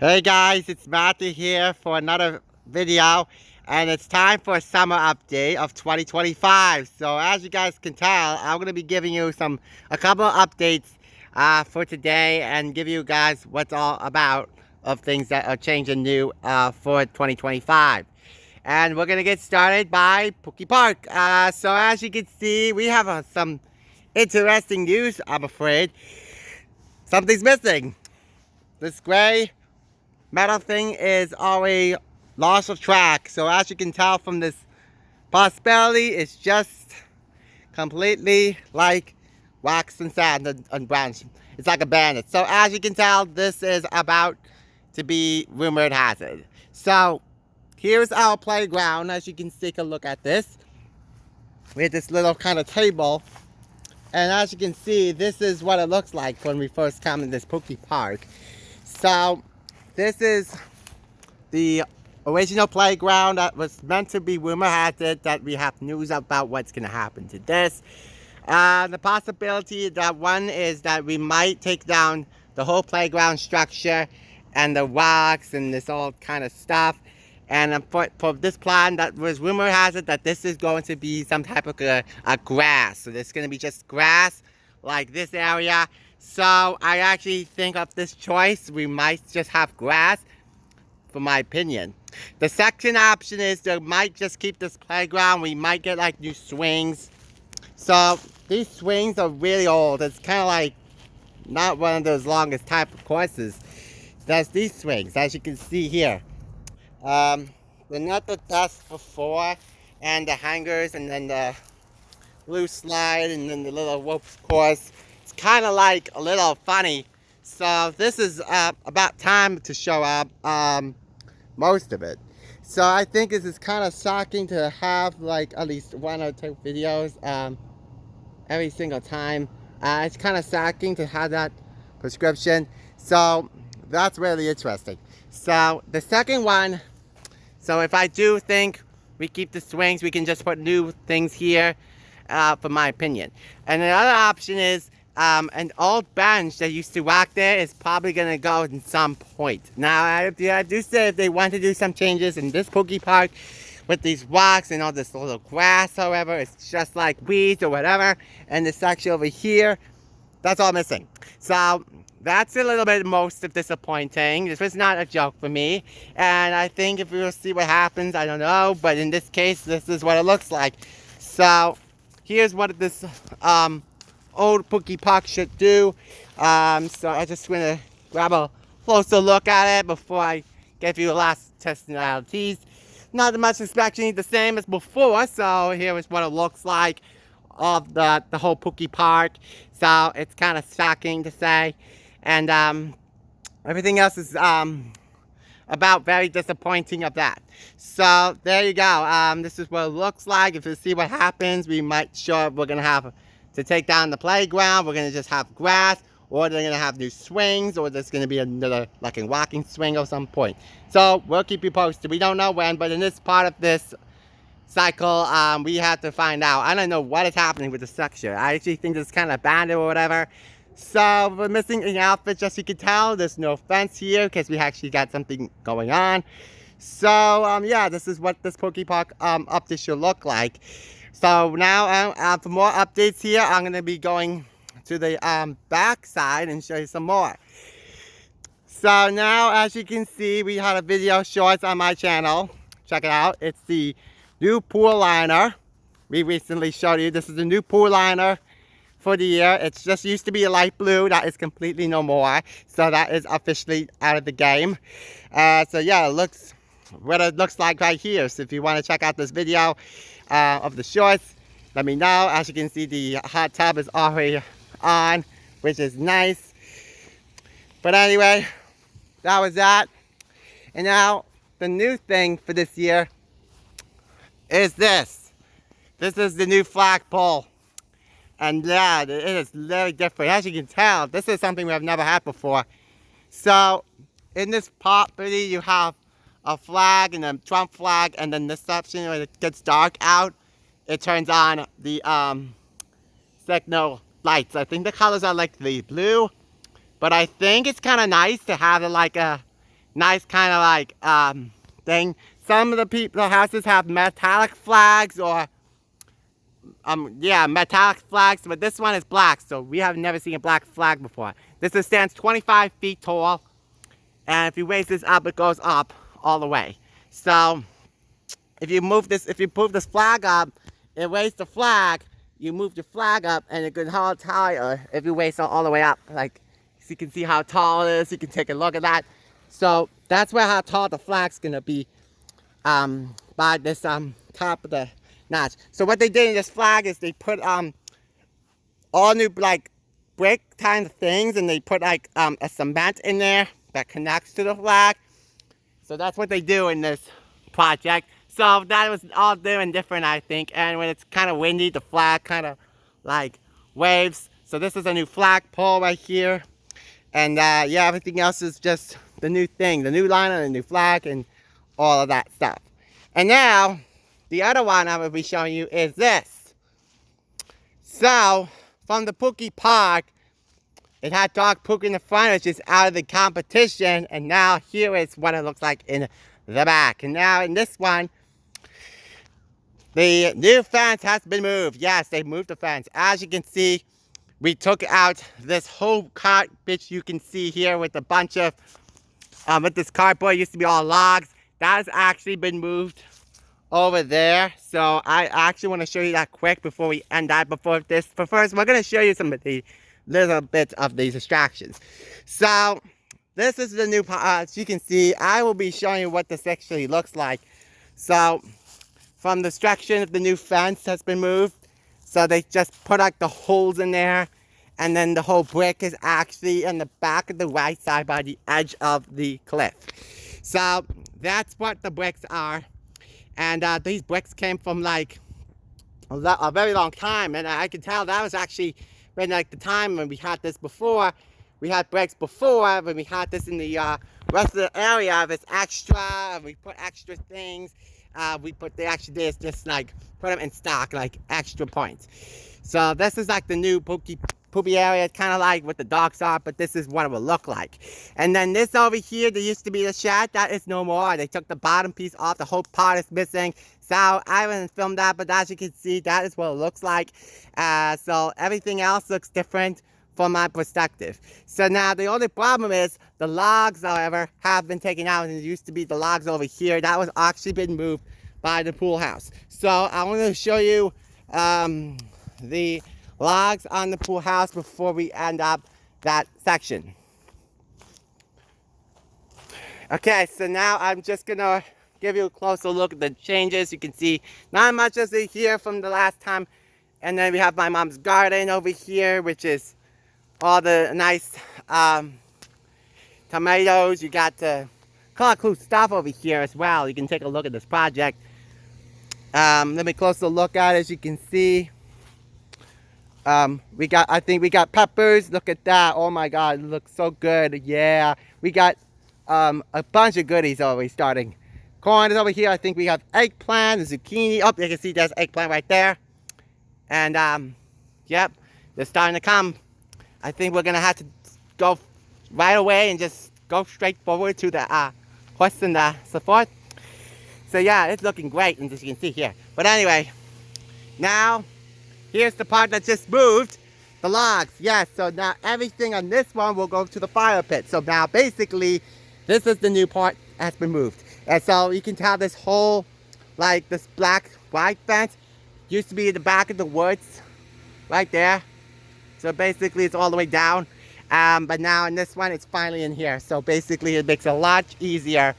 Hey guys, it's Matthew here for another video, and it's time for a summer update of 2025. So as you guys can tell, I'm going to be giving you a couple of updates for today and give you guys what's all about of things that are changing new for 2025. And we're going to get started by Pookie Park. So as you can see, we have some interesting news, I'm afraid. Something's missing. This gray metal thing is already lost of track. So as you can tell from this possibility, it's just completely like wax and sand and brown. It's like a bandit. So as you can tell, this is about to be rumored hazard. So here's our playground. As you can take a look at this. We have this little kind of table. And as you can see, this is what it looks like when we first come in this Pookie Park. So this is the original playground that was meant to be rumor hazard, that we have news about what's going to happen to this. The possibility that one is that we might take down the whole playground structure and the rocks and this all kind of stuff. And for this plan that was rumor hazard, that this is going to be some type of a grass. So there's going to be just grass like this area. So I actually think of this choice, we might just have grass, for my opinion. The second option is they might just keep this playground. We might get like new swings. So these swings are really old. It's kind of like not one of those longest type of courses. There's these swings, as you can see here. They're not the best before, and the hangers, and then the loose slide, and then the little ropes course. It's kind of like a little funny. So this is about time to show up most of it. So I think this is kind of shocking to have like at least one or two videos every single time. It's kind of shocking to have that prescription. So that's really interesting. So the second one, so if I do think we keep the swings, we can just put new things here, for my opinion. And the other option is an old bench that used to walk there is probably going to go at some point. Now, I do say if they want to do some changes in this Pookie Park with these rocks and all this little grass, however, it's just like weeds or whatever. And this section over here, that's all missing. So that's a little bit most disappointing. This was not a joke for me. And I think if we will see what happens, I don't know. But in this case, this is what it looks like. So here's what this old Pookie Park should do. So I just want to grab a closer look at it before I give you the last testimonialities. Not much expecting the same as before. So here is what it looks like of the whole Pookie Park. So it's kind of shocking to say. And everything else is about very disappointing of that. So there you go. This is what it looks like. If you see what happens, we might sure we're going to have to take down the playground. We're going to just have grass, or they're going to have new swings, or there's going to be another like a walking swing at some point. So we'll keep you posted. We don't know when, but in this part of this cycle, we have to find out. I don't know what is happening with the structure. I actually think it's kind of abandoned or whatever. So we're missing an outfit, just so you can tell. There's no fence here because we actually got something going on. So yeah, this is what this Pookie Park update should look like. So now for more updates here, I'm going to be going to the back side and show you some more. So now, as you can see, we had a video shorts on my channel. Check it out. It's the new pool liner. We recently showed you. This is the new pool liner for the year. It's just used to be a light blue. That is completely no more. So that is officially out of the game. So yeah, it looks what it looks like right here. So if you want to check out this video of the shorts, let me know. As you can see, the hot tub is already on, which is nice. But anyway, that was that. And now the new thing for this year is this. This is the new flagpole. And yeah, it is very different. As you can tell, this is something we have never had before. So in this property, you have a flag and a Trump flag, and then this section when it gets dark out, it turns on the signal lights. I think the colors are like the blue, but I think it's kind of nice to have it like a nice kind of like thing. Some of the houses have metallic flags or yeah, metallic flags, but this one is black, so we have never seen a black flag before. This stands 25 feet tall, and if you raise this up, it goes up all the way. So if you move this flag up, it raises the flag. You move the flag up, and it goes higher if you raise it all the way up. Like, so you can see how tall it is. You can take a look at that. So that's where how tall the flag's gonna be by this top of the notch. So what they did in this flag is they put all new like brick kind of things, and they put like a cement in there that connects to the flag. So that's what they do in this project. So that was all new and different, I think. And when it's kind of windy, the flag kind of like waves. So this is a new flag pole right here. And yeah, everything else is just the new thing, the new line and the new flag and all of that stuff. And now, the other one I will be showing you is this. So, from the Pookie Park, it had dog poop in the front, which is out of the competition. And now here is what it looks like in the back. And now in this one, the new fence has been moved. Yes, they moved the fence. As you can see, we took out this whole garbage you can see here with a bunch of, with this cardboard. It used to be all logs. That has actually been moved over there. So I actually want to show you that quick before we end that. But first, we're going to show you some of the little bits of these distractions. So this is the new, as you can see, I will be showing you what this actually looks like. So from the section of the new fence has been moved. So they just put like the holes in there, and then the whole brick is actually in the back of the right side by the edge of the cliff. So that's what the bricks are. And these bricks came from like a very long time, and I can tell that was actually when like the time when we had this before. We had bricks before when we had this in the rest of the area. It's extra, and we put extra things. They actually did just like put them in stock, like extra points. So this is like the new poopy area. It's kind of like what the dogs are, but this is what it will look like. And then this over here, there used to be the shed. That is no more. They took the bottom piece off. The whole part is missing. So I haven't filmed that, but as you can see, that is what it looks like. So everything else looks different from my perspective. So now the only problem is the logs, however, have been taken out, and it used to be the logs over here. That was actually been moved by the pool house. So I want to show you the logs on the pool house before we end up that section. Okay, so now I'm just gonna give you a closer look at the changes. You can see not much as they here from the last time. And then we have my mom's garden over here, which is all the nice tomatoes. You got the kind of cool stuff over here as well. You can take a look at this project. Let me closer look at it. As you can see, I think we got peppers. Look at that. Oh my God, it looks so good. Yeah, we got a bunch of goodies already starting. Corn is over here. I think we have eggplant, zucchini. Oh, you can see there's eggplant right there. And yep, they're starting to come. I think we're gonna have to go right away and just go straight forward to the horse and so forth. So yeah, it's looking great, and as you can see here. But anyway, now here's the part that just moved, the logs. Yes, so now everything on this one will go to the fire pit. So now basically, this is the new part that's been moved. And so you can tell this whole, like this black white fence used to be in the back of the woods, right there. So basically it's all the way down. But now in this one, it's finally in here. So basically it makes it a lot easier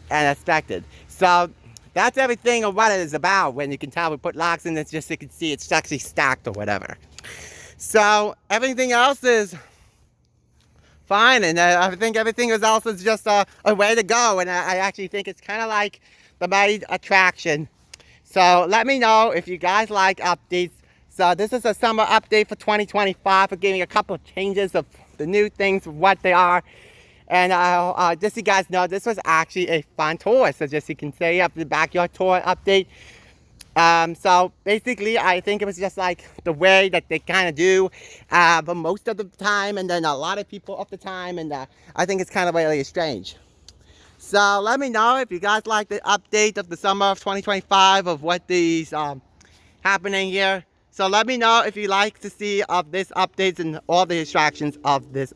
and expected. So that's everything of what it is about. When you can tell we put logs in it, just so you can see it's actually stacked or whatever. So everything else is fine, and I think everything is also just a way to go, and I actually think it's kind of like the main attraction. So let me know if you guys like updates. So this is a summer update for 2025. We're giving a couple of changes of the new things, what they are. And just so you guys know, this was actually a fun tour. So just so you can say up the backyard tour update. So basically, I think it was just like the way that they kind of do, but most of the time, and then a lot of people of the time, and I think it's kind of really strange. So let me know if you guys like the update of the summer of 2025 of what these happening here. So let me know if you like to see of this updates and all the instructions of this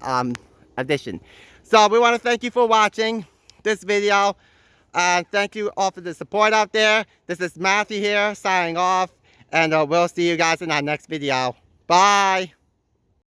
edition. So we want to thank you for watching this video. And thank you all for the support out there. This is Matthew here signing off. And we'll see you guys in our next video. Bye.